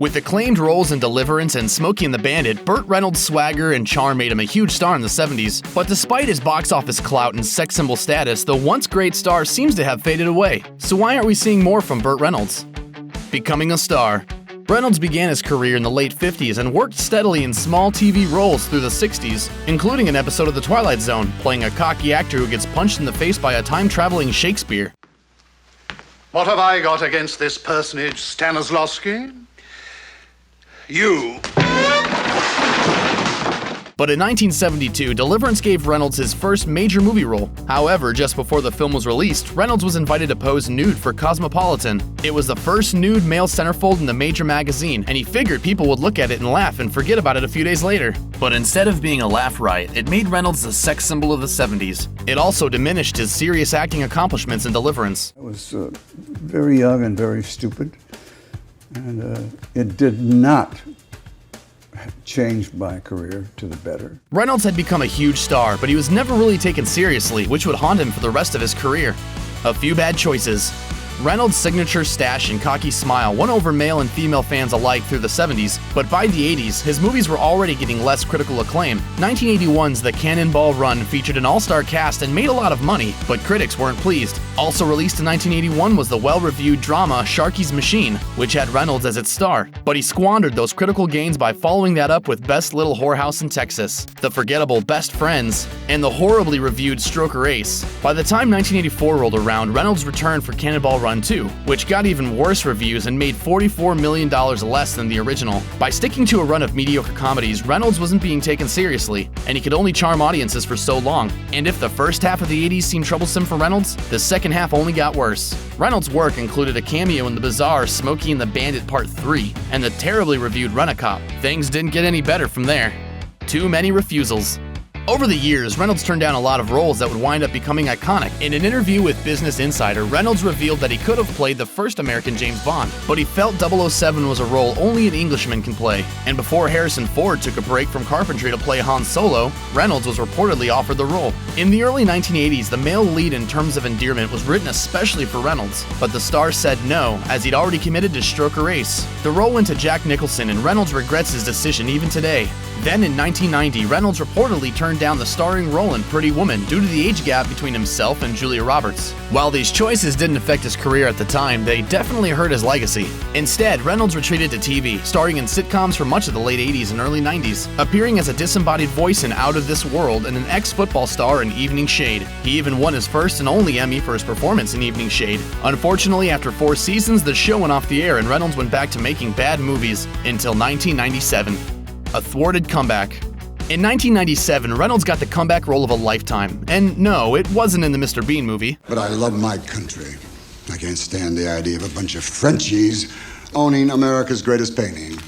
With acclaimed roles in Deliverance and Smokey and the Bandit, Burt Reynolds' swagger and charm made him a huge star in the 70s. But despite his box office clout and sex symbol status, the once great star seems to have faded away. So why aren't we seeing more from Burt Reynolds? Becoming a star. Reynolds began his career in the late 50s and worked steadily in small TV roles through the 60s, including an episode of The Twilight Zone, playing a cocky actor who gets punched in the face by a time-traveling Shakespeare. What have I got against this personage, Stanislavski? You. But in 1972, Deliverance gave Reynolds his first major movie role. However, just before the film was released, Reynolds was invited to pose nude for Cosmopolitan. It was the first nude male centerfold in the major magazine, and he figured people would look at it and laugh and forget about it a few days later. But instead of being a laugh riot, it made Reynolds the sex symbol of the 70s. It also diminished his serious acting accomplishments in Deliverance. I was very young and very stupid, and it did not changed my career to the better. Reynolds had become a huge star, but he was never really taken seriously, which would haunt him for the rest of his career. A few bad choices. Reynolds' signature stash and cocky smile won over male and female fans alike through the 70s, but by the 80s, his movies were already getting less critical acclaim. 1981's The Cannonball Run featured an all-star cast and made a lot of money, but critics weren't pleased. Also released in 1981 was the well-reviewed drama Sharky's Machine, which had Reynolds as its star. But he squandered those critical gains by following that up with Best Little Whorehouse in Texas, the forgettable Best Friends, and the horribly reviewed Stroker Ace. By the time 1984 rolled around, Reynolds returned for Cannonball Run 2, which got even worse reviews and made $44 million less than the original. By sticking to a run of mediocre comedies, Reynolds wasn't being taken seriously, and he could only charm audiences for so long. And if the first half of the 80s seemed troublesome for Reynolds, the second half only got worse. Reynolds' work included a cameo in the bizarre Smokey and the Bandit Part 3, and the terribly reviewed Run-A-Cop. Things didn't get any better from there. Too many refusals. Over the years, Reynolds turned down a lot of roles that would wind up becoming iconic. In an interview with Business Insider, Reynolds revealed that he could have played the first American James Bond, but he felt 007 was a role only an Englishman can play. And before Harrison Ford took a break from carpentry to play Han Solo, Reynolds was reportedly offered the role. In the early 1980s, the male lead in Terms of Endearment was written especially for Reynolds, but the star said no, as he'd already committed to Stroker Ace. The role went to Jack Nicholson, and Reynolds regrets his decision even today. Then in 1990, Reynolds reportedly turned down the starring role in Pretty Woman due to the age gap between himself and Julia Roberts. While these choices didn't affect his career at the time, they definitely hurt his legacy. Instead, Reynolds retreated to TV, starring in sitcoms for much of the late 80s and early 90s, appearing as a disembodied voice in Out of This World and an ex-football star in Evening Shade. He even won his first and only Emmy for his performance in Evening Shade. Unfortunately, after 4 seasons, the show went off the air and Reynolds went back to making bad movies until 1997. A thwarted comeback. In 1997, Reynolds got the comeback role of a lifetime. And no, it wasn't in the Mr. Bean movie. But I love my country. I can't stand the idea of a bunch of Frenchies owning America's greatest painting.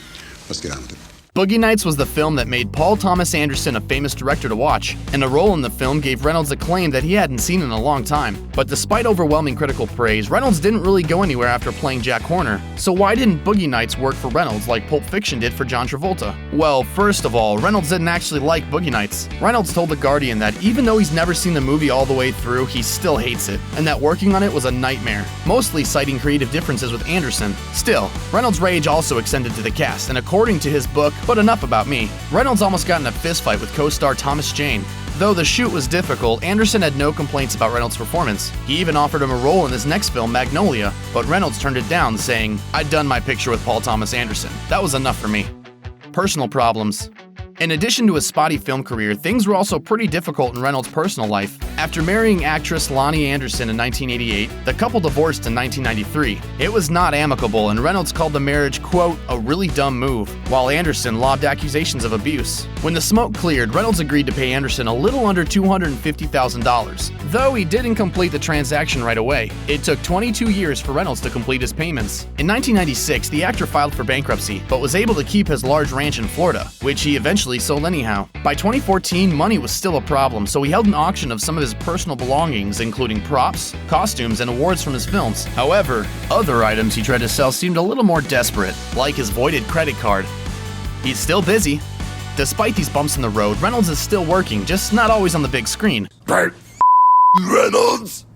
Let's get on with it. Boogie Nights was the film that made Paul Thomas Anderson a famous director to watch, and a role in the film gave Reynolds acclaim that he hadn't seen in a long time. But despite overwhelming critical praise, Reynolds didn't really go anywhere after playing Jack Horner. So why didn't Boogie Nights work for Reynolds like Pulp Fiction did for John Travolta? Well, first of all, Reynolds didn't actually like Boogie Nights. Reynolds told The Guardian that even though he's never seen the movie all the way through, he still hates it, and that working on it was a nightmare, mostly citing creative differences with Anderson. Still, Reynolds' rage also extended to the cast, and according to his book, But Enough About Me, Reynolds almost got in a fistfight with co-star Thomas Jane. Though the shoot was difficult, Anderson had no complaints about Reynolds' performance. He even offered him a role in his next film, Magnolia, but Reynolds turned it down, saying, "I'd done my picture with Paul Thomas Anderson. That was enough for me." Personal problems. In addition to his spotty film career, things were also pretty difficult in Reynolds' personal life. After marrying actress Lonnie Anderson in 1988, the couple divorced in 1993. It was not amicable, and Reynolds called the marriage, quote, "a really dumb move," while Anderson lobbed accusations of abuse. When the smoke cleared, Reynolds agreed to pay Anderson a little under $250,000, though he didn't complete the transaction right away. It took 22 years for Reynolds to complete his payments. In 1996, the actor filed for bankruptcy, but was able to keep his large ranch in Florida, which he eventually sold anyhow. By 2014, money was still a problem, so he held an auction of some of his personal belongings, including props, costumes, and awards from his films. However, other items he tried to sell seemed a little more desperate, like his voided credit card. He's still busy. Despite these bumps in the road, Reynolds is still working, just not always on the big screen. Burt Reynolds?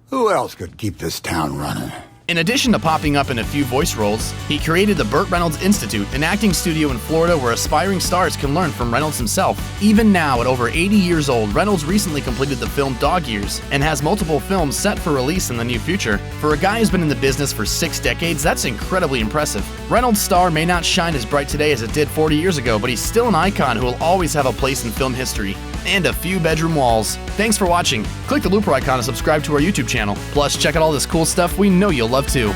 Who else could keep this town running? In addition to popping up in a few voice roles, he created the Burt Reynolds Institute, an acting studio in Florida where aspiring stars can learn from Reynolds himself. Even now, at over 80 years old, Reynolds recently completed the film Dog Years and has multiple films set for release in the near future. For a guy who's been in the business for 6 decades, that's incredibly impressive. Reynolds' star may not shine as bright today as it did 40 years ago, but he's still an icon who will always have a place in film history. And a few bedroom walls. Thanks for watching. Click the looper icon to subscribe to our YouTube channel. Plus, check out all this cool stuff we know you'll love too.